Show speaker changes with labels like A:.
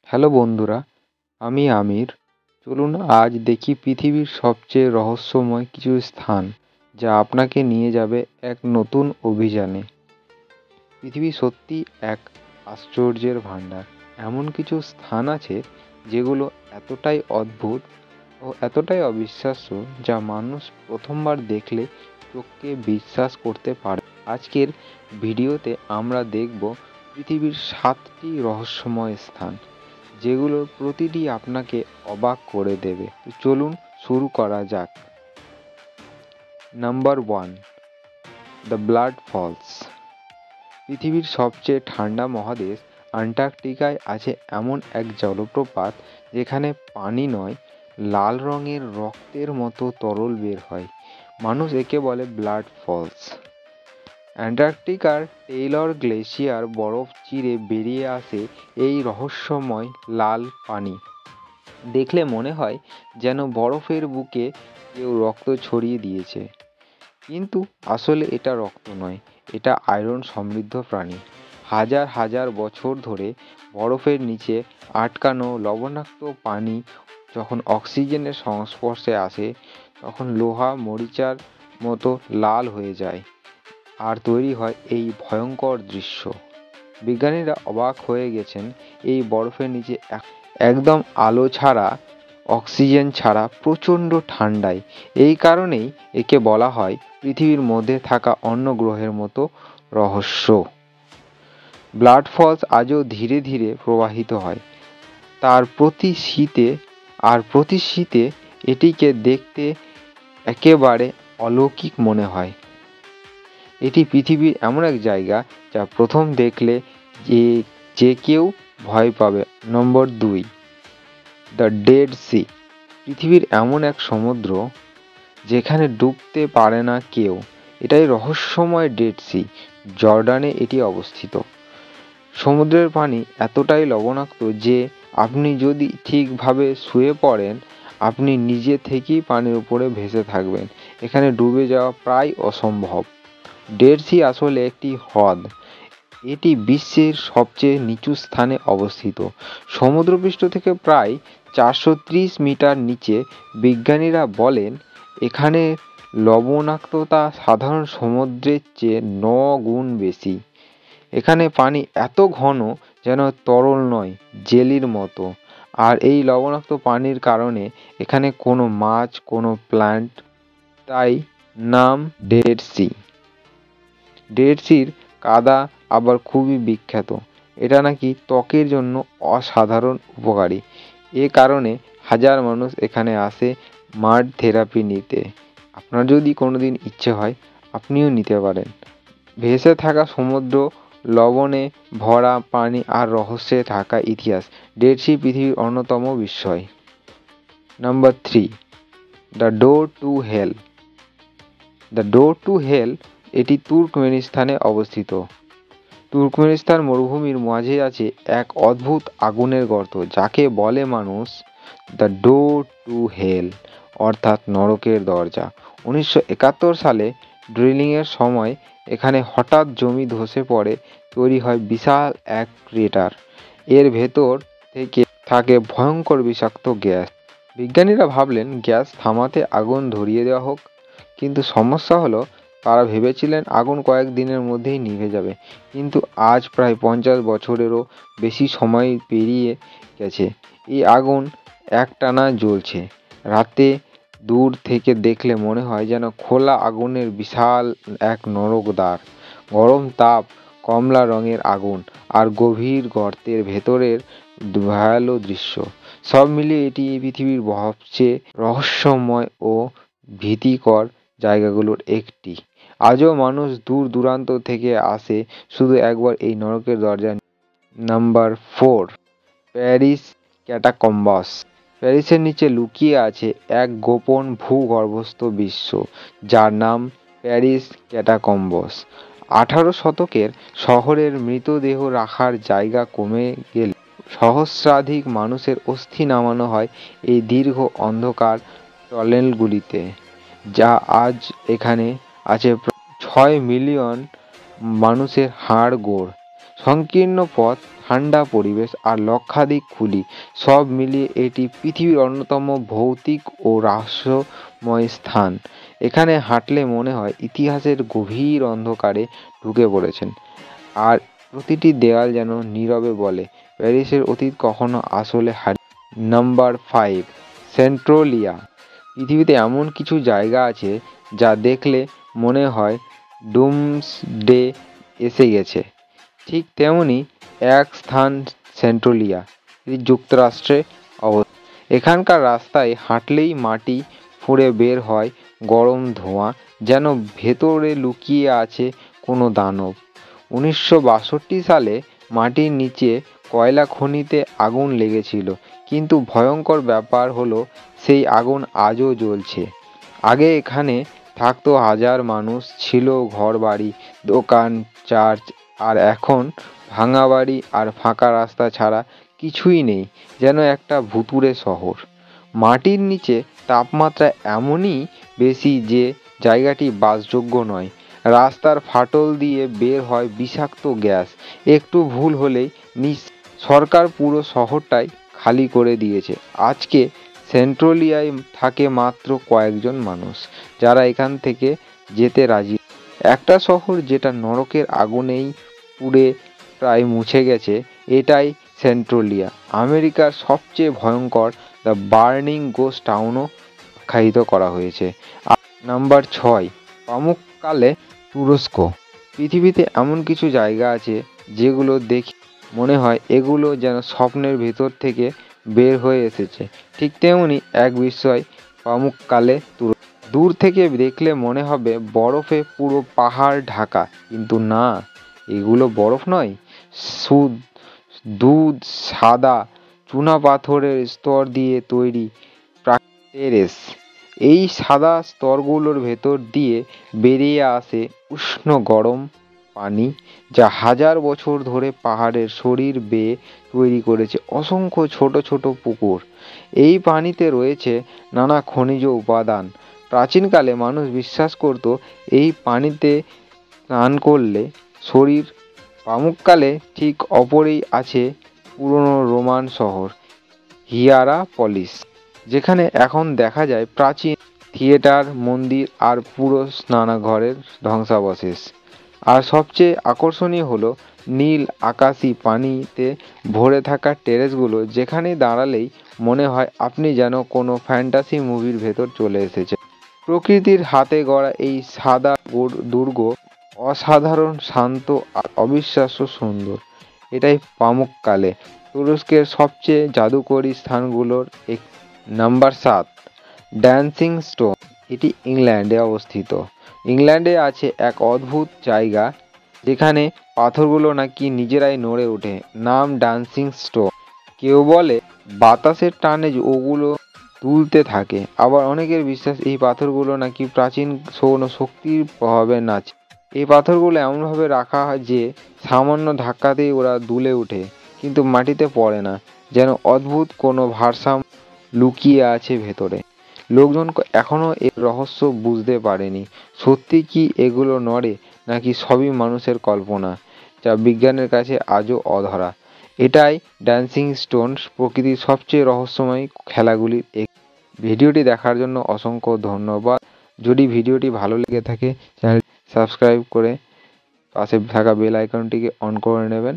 A: Hello বন্ধুরা, আমি আমির। চলুন আজ দেখি পৃথিবীর সবচেয়ে রহস্যময় কিছু স্থান, যা আপনাকে নিয়ে যাবে এক নতুন অভিযানে। পৃথিবী সত্যি এক আশ্চর্যের ভাণ্ডার। এমন কিছু স্থান আছে যেগুলো এতটাই অদ্ভুত ও এতটাই অবিশ্বাস্য, যা মানুষ প্রথমবার দেখলে চোখকে বিশ্বাস করতে পারে। আজকের ভিডিওতে আমরা দেখব পৃথিবীর 7টি রহস্যময় স্থান, যেগুলোর প্রতিটি আপনাকে অবাক করে দেবে। তো চলুন শুরু করা যাক। Number 1, the blood falls. পৃথিবীর সবচেয়ে ঠান্ডা মহাদেশ অ্যান্টার্কটিকায় আছে এমন এক জলপ্রপাত, যেখানে পানি নয়, লাল রঙের রক্তের মতো তরল বের হয়। মানুষ একে বলে ব্লাড ফলস। অ্যান্টার্কটিকার টেইলর গ্লেশিয়ার বরফ চিরে বেরিয়ে আসে এই রহস্যময় লাল পানি। দেখলে মনে হয় যেন বরফের বুকে কেউ রক্ত ছড়িয়ে দিয়েছে। কিন্তু আসলে এটা রক্ত নয়, এটা আয়রন সমৃদ্ধ প্রাণী। হাজার হাজার বছর ধরে বরফের নিচে আটকানো লবণাক্ত পানি যখন অক্সিজেনের সংস্পর্শে আসে, তখন লোহা মরিচার মতো লাল হয়ে যায় আর তৈরি হয় এই ভয়ঙ্কর দৃশ্য। বিজ্ঞানীরা অবাক হয়ে গেছেন এই বরফের নিচে একদম আলো ছাড়া, অক্সিজেন ছাড়া প্রচণ্ড ঠান্ডায়। এই কারণেই একে বলা হয় পৃথিবীর মধ্যে থাকা অন্য গ্রহের মতো রহস্য। ব্লাড ফলস আজও ধীরে ধীরে প্রবাহিত হয় তার প্রতি শীতে এটিকে দেখতে একেবারে অলৌকিক মনে হয়। এটি পৃথিবীর এমন এক জায়গা যা প্রথম দেখলে যে কেউ ভয় পাবে। নম্বর 2, দ্য ডেড সি। পৃথিবীর এমন এক সমুদ্র যেখানে ডুবতে পারে না কেউ। এটাই রহস্যময় ডেড সি। জর্ডানে এটি অবস্থিত। সমুদ্রের পানি এতটাই লবণাক্ত যে আপনি যদি ঠিকভাবে শুয়ে পড়েন, আপনি নিজে থেকেই পানির উপরে ভেসে থাকবেন। এখানে ডুবে যাওয়া প্রায় অসম্ভব। ডেড সি আসলে একটি হ্রদ। এটি বিশ্বের সবচেয়ে নিচু স্থানে অবস্থিত। সমুদ্রপৃষ্ঠ থেকে প্রায় 430 মিটার নিচে। বিজ্ঞানীরা বলেন এখানে লবণাক্ততা সাধারণ সমুদ্রের চেয়ে 9 গুণ বেশি। এখানে পানি এত ঘন যেন তরল নয়, জেলির মতো। আর এই লবণাক্ত পানির কারণে এখানে কোনো মাছ, কোনো প্ল্যান্ট, তাই নাম ডেড সি। ডেড সির কাদা আবার খুবই বিখ্যাত। এটা নাকি ত্বকের জন্য অসাধারণ উপকারী। এ কারণে হাজার মানুষ এখানে আসে মাড থেরাপি নিতে। আপনার যদি কোনোদিন ইচ্ছে হয়, আপনিও নিতে পারেন। ভেসে থাকা সমুদ্র, লবণে ভরা পানি আর রহস্যে থাকা ইতিহাস। ডেড সি পৃথিবীর অন্যতম বিস্ময়। Number 3, the door to hell. The door to hell এটি তুর্কমেনিস্তানে অবস্থিত। তুর্কমেনিস্তান মরুভূমির মাঝে আছে এক অদ্ভুত আগুনের গর্ত, যাকে বলে মানুষ দ্য ডোর টু হেল, অর্থাৎ নরকের দরজা। 1971 সালে ড্রিলিংয়ের সময় এখানে হঠাৎ জমি ধসে পড়ে, তৈরি হয় বিশাল এক ক্রেটার। এর ভেতর থেকে থাকে ভয়ঙ্কর বিষাক্ত গ্যাস। বিজ্ঞানীরা ভাবলেন গ্যাস থামাতে আগুন ধরিয়ে দেওয়া হোক, কিন্তু সমস্যা হলো তারা ভেবেছিলেন আগুন কয়েক দিনের মধ্যেই নিভে যাবে। কিন্তু আজ প্রায় 50 বছরেরও বেশি সময় পেরিয়ে গেছে। এই আগুন একটানা জ্বলছে। রাতে দূর থেকে দেখলে মনে হয় যেন খোলা আগুনের বিশাল এক নরকদ্বার। গরম তাপ, কমলা রঙের আগুন আর গভীর গর্তের ভেতরের ভয়ালো দৃশ্য। সব মিলিয়ে এটি পৃথিবীর সবচেয়ে রহস্যময় ও ভীতিকর জায়গাগুলোর একটি। আজও মানুষ দূর দূরান্ত থেকে আসে শুধু একবার এই নরকের দরজা। Number 4, Paris catacombs. প্যারিসের নিচে লুকিয়ে আছে এক গোপন ভূগর্ভস্থ বিশ্ব, যার নাম প্যারিস ক্যাটাকম্বাস। 18 শতকের শহরের মৃতদেহ রাখার জায়গা কমে গেলে সহস্রাধিক মানুষের অস্থি নামানো হয় এই দীর্ঘ অন্ধকার টনেলগুলিতে। যা আজ এখানে আছে 6 মিলিয়ন মানুষের হাড়গোড়। সংকীর্ণ পথ, ঠান্ডা পরিবেশ আর লক্ষাধিক খুলি সব মিলিয়ে এটি পৃথিবীর অন্যতম ভৌতিক ও রহস্যময় স্থান। এখানে হাঁটলে মনে হয় ইতিহাসের গভীর অন্ধকারে ঢুকে পড়েছেন, আর প্রতিটি দেয়াল যেন নীরবে বলে প্যারিসের অতীত কখনো আসলে হারিয়ে। নাম্বার 5, সেন্ট্রোলিয়া। পৃথিবীতে এমন কিছু জায়গা আছে যা দেখলে মনে হয় ডুমসডে এসে গেছে। ঠিক তেমনি এক স্থান সেন্ট্রোলিয়া, এটি যুক্তরাষ্ট্রে অবস্থিত। এখানকার রাস্তায় হাঁটলেই মাটি ফুঁড়ে বের হয় গরম ধোঁয়া, যেন ভেতরে লুকিয়ে আছে কোনো দানব। 1962 সালে মাটির নিচে কয়লা খনিতে আগুন লেগেছিল, কিন্তু ভয়ঙ্কর ব্যাপার হলো সেই আগুন আজও জ্বলছে। আগে এখানে থাকতো হাজার মানুষ, ছিল ঘরবাড়ি, দোকান, চার্চ, আর এখন ভাঙা বাড়ি আর ফাঁকা রাস্তা ছাড়া কিছুই নেই, যেন একটা ভুতুড়ে শহর। মাটির নিচে তাপমাত্রা এমনই বেশি যে জায়গাটি বাসযোগ্য নয়। রাস্তার ফাটল দিয়ে বের হয় বিষাক্ত গ্যাস, একটু ভুল হলেই সরকার পুরো শহরটাই খালি করে দিয়েছে। আজকে সেন্ট্রোলিয়ায় থাকে মাত্র কয়েকজন মানুষ, যারা এখান থেকে যেতে রাজি। একটা শহর যেটা নরকের আগুনেই পুড়ে প্রায় মুছে গেছে, এটাই সেন্ট্রোলিয়া। আমেরিকার সবচেয়ে ভয়ঙ্কর দ্য বার্নিং গোস্ট টাউনও আখ্যায়িত করা হয়েছে। নাম্বার 6, পামুক্কালে, তুরস্ক। পৃথিবীতে এমন কিছু জায়গা আছে যেগুলো দেখে মনে হয় এগুলো যেন স্বপ্নের ভেতর থেকে বের হয়ে এসেছে। ঠিক তেমনি এক বিষয় পামুক্কালে, তুরস্ক। দূর থেকে দেখলে মনে হবে বরফে পুরো পাহাড় ঢাকা, কিন্তু না, এগুলো বরফ নয়, দুধ সাদা চুনাপাথরের স্তর দিয়ে তৈরি টেরেস। এই সাদা স্তরগুলোর ভেতর দিয়ে বেরিয়ে আসে উষ্ণ গরম পানি, যা হাজার বছর ধরে পাহাড়ের শরীর বেয়ে তৈরি করেছে অসংখ্য ছোট ছোট পুকুর। এই পানিতে রয়েছে নানা খনিজ উপাদান। প্রাচীনকালে মানুষ বিশ্বাস করত এই পানিতে স্নান করলে শরীর। পামুক্কালে ঠিক অপরেই আছে পুরনো রোমান শহর হিয়ারাপলিস, যেখানে এখন দেখা যায় প্রাচীন থিয়েটার, মন্দির আর পুরো স্নানাঘরের ধ্বংসাবশেষ। আর সবচেয়ে আকর্ষণীয় হলো নীল আকাশি পানিতে ভরে থাকা টেরেসগুলো, যেখানে দাঁড়ালেই মনে হয় আপনি যেন কোনো ফ্যান্টাসি মুভির ভেতর চলে এসেছেন। প্রকৃতির হাতে গড়া এই সাদা দুর্গ অসাধারণ শান্ত আর অবিশ্বাস্য সুন্দর। এটাই পামুক্কালে, তুরস্কের সবচেয়ে জাদুকরী স্থানগুলোর এক। Number 7, dancing stone. এটি ইংল্যান্ডে অবস্থিত। ইংল্যান্ডে আছে এক অদ্ভুত জায়গা যেখানে পাথরগুলো নাকি নিজেরাই নড়ে ওঠে। নাম ডান্সিং স্টোন। কেউ বলে বাতাসের টানে ওগুলো দুলতে থাকে, আবার অনেকের বিশ্বাস এই পাথরগুলো নাকি প্রাচীন কোনো শক্তির প্রভাবে নাচে। এই পাথরগুলো এমনভাবে রাখা হয় যে সামান্য ধাক্কাতেই ওরা দুলে ওঠে, কিন্তু মাটিতে পড়ে না, যেন অদ্ভুত কোনো ভারসাম্য লুকিয়ে আছে ভেতরে। লোকজন এখনও এর রহস্য বুঝতে পারেনি। সত্যি কি এগুলো নড়ে, নাকি সবই মানুষের কল্পনা, যা বিজ্ঞানের কাছে আজও অধরা। এটাই ড্যান্সিং স্টোনস, প্রকৃতির সবচেয়ে রহস্যময় খেলাগুলির এক। ভিডিওটি দেখার জন্য অসংখ্য ধন্যবাদ। যদি ভিডিওটি ভালো লেগে থাকে চ্যানেল সাবস্ক্রাইব করে পাশে থাকা বেল আইকনটিকে অন করে নেবেন